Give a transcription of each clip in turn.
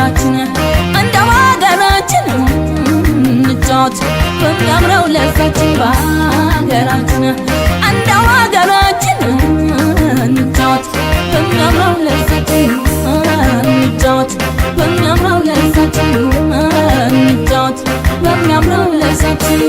ሀገራችን እንደው ሀገራችን እንጫወት በሚያምረው ለዛችን በሀገራችን እንደው ሀገራችን እንጫወት በሚያምረው ለዛችን እንጫወት በሚያምረው ለዛችን እንጫወት በሚያምረው ለዛችን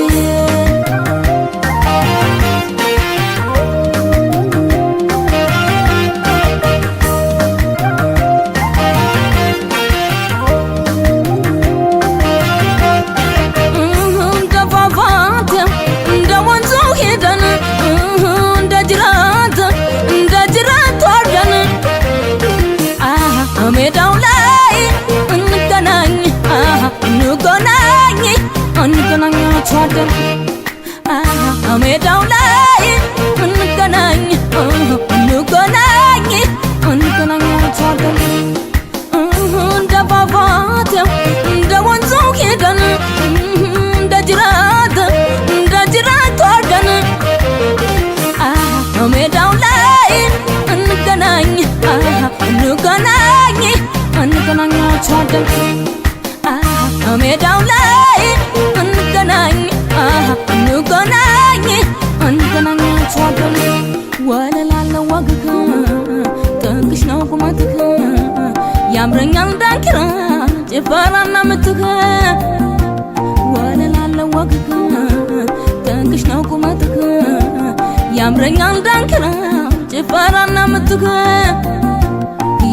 ሜዳው ላይ እንገናኝ እንገናኝ እንገናኛችኋለን ሜዳው ላይ እንገናኝ እንገናኝ እንገናኛችኋለን እንደ ፏፏቴው እንደ ወንዙ ሄደን እንደ ጅራት ወርደን ሜዳው ላይ እንገናኝ እንገናኝ እንገናኛችኋለን ሜዳው ላይ እንገናኝ እንገናኝ እንገናኛችኋለን ወለላለው ወግህ ጥንቅሽ ነው ቁመትህ ያምረኛል ዳንኪራ ጭፈራና ምትህ ወለላለው ወግህ ጥንቅሽ ነው ቁመትህ ያምረኛል ዳንኪራ ጭፈራና ምትህ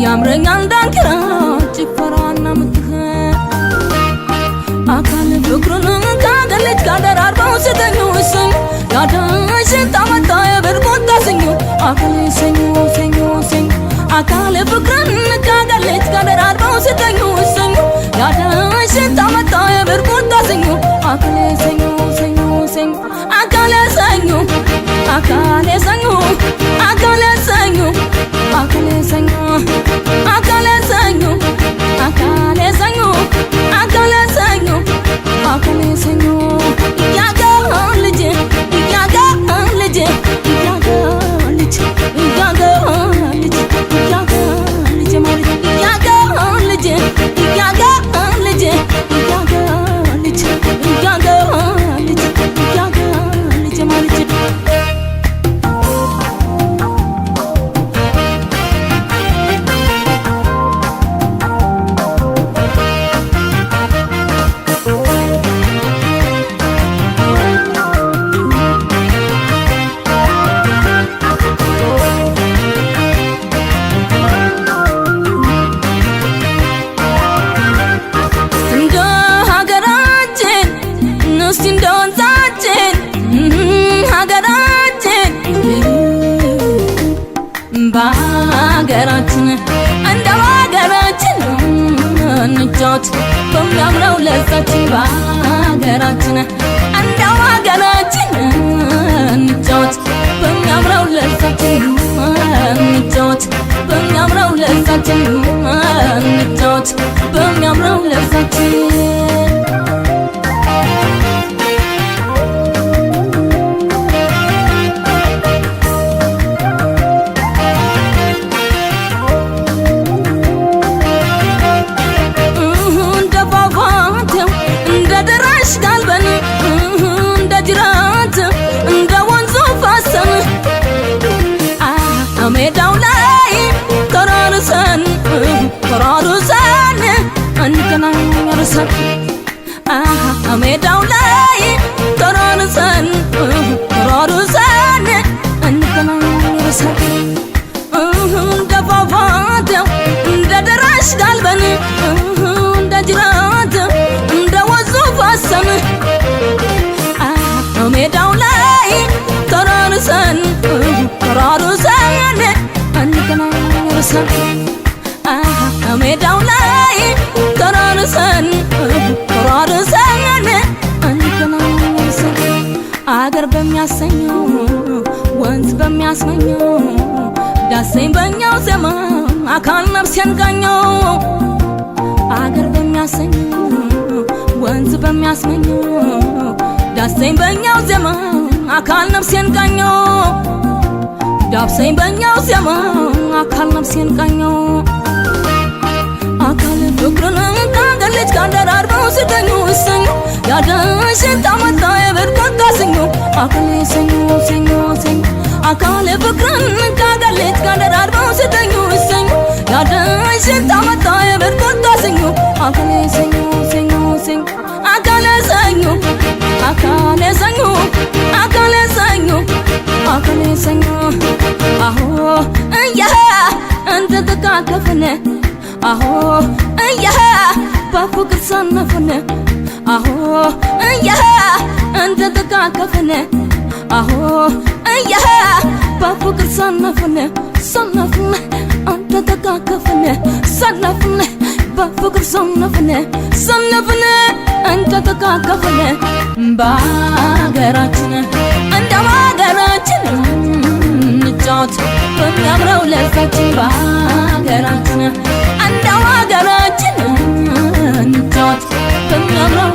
ያምረኛል ዳንኪራ ጭፈራና ምትህ አካል ፍቅሩን ካገለች ካደራርበው ስተኙ እሰኝ ያዳሽ ታመጣ የብርቁታ ሰኞ አካል ሰኞ ሰኞ ሰኞ አካል ፍቅሩን ካገለች ካደራርበው ስተኙ እሰኝ ያዳሽ ታመጣ የብርቁታ ሰኞ አካል ሰኞ ሰኞ ሰኞ አካል ሰኞ አካል ሰኞ አካል ሰኞ አካል ሰኞ አካል ሰኞ አካል ሰኞ አካል ሰኞ አካል ሰኞ ያጋ ልጅ ያጋ ልጅ ያጋ ልጅ ያጋ ልጅ ያጋ ልጅ ማለት ያጋ ልጅ ያጋ ልጅ ያጋ ልጅ ያጋ ልጅ ያጋ ልጅ ማለት በሀገራችን እንደው ሀገራችን እንጫወት በሚያምረው ለዛችን በሀገራችን እንደው ሀገራችን እንጫወት በሚያምረው ለዛችን እንጫወት በሚያምረው ለዛችን እንጫወት በሚያምረው ለዛችን ሜዳው ላይ ተራርሰን እንገናኛለን ሜዳው ላይ ተራርሰን እንገናኛለን እንደ ፏፏቴው እንደ ደራሽ ጋልበን እንደ ጅራት እንደ ወንዙ ፈሰን ሜዳው ላይ ተራርሰን እንገናኛለን ሜዳው ላይ ተራርሰን እንገናኛለን አገር በሚያሰኘው ወንዝ በሚያስመኘው ዳሰኝ በኛው ዜማ አካል ነፍሴን ቃኘው አገር በሚያሰኘው ወንዝ በሚያስመኘው ዳሰኝ በኛው ዜማ አካል ነፍሴን ቃኘው ዳብሰኝ በኛው ዜማ አካል ነፍሴን ቃኘው አካል ፍቅርን ካገለች ካደራርበው ሲገኙ እሰኙ ያደሽን ታመጣ የበርካታ ሰኞ አካሌ ሰኞ ሰኞ ሰኞ አካሌ ፍቅርን ካገለች ካደራርበው ሲገኙ እሰኙ ያደሽን ታመጣ የበርካታ ሰኞ አካሌ ሰኞ ሰኞ ሰኞ አካሌ ሰኞ አካሌ ሰኞ አካሌ ሰኞ አካሌ ሰኞ አሆ እንደ ተቃቀፍነ አሆ በፍቅር ሰነፍነ አሆ እንደ ተቃቀፍነ አሆ በፍቅር ሰነፍነ ሰነፍነ እንደ ተቃቀፍነ ሰነፍነ በፍቅር ሰነፍነ ሰነፍነ እንደ ተቃቀፍነ በአገራችን እንደ በአገራችን እንጫወት በሚያምረው ለፋችን በአገራችን እንደ በአገራችን እንጫወት በሚያምረው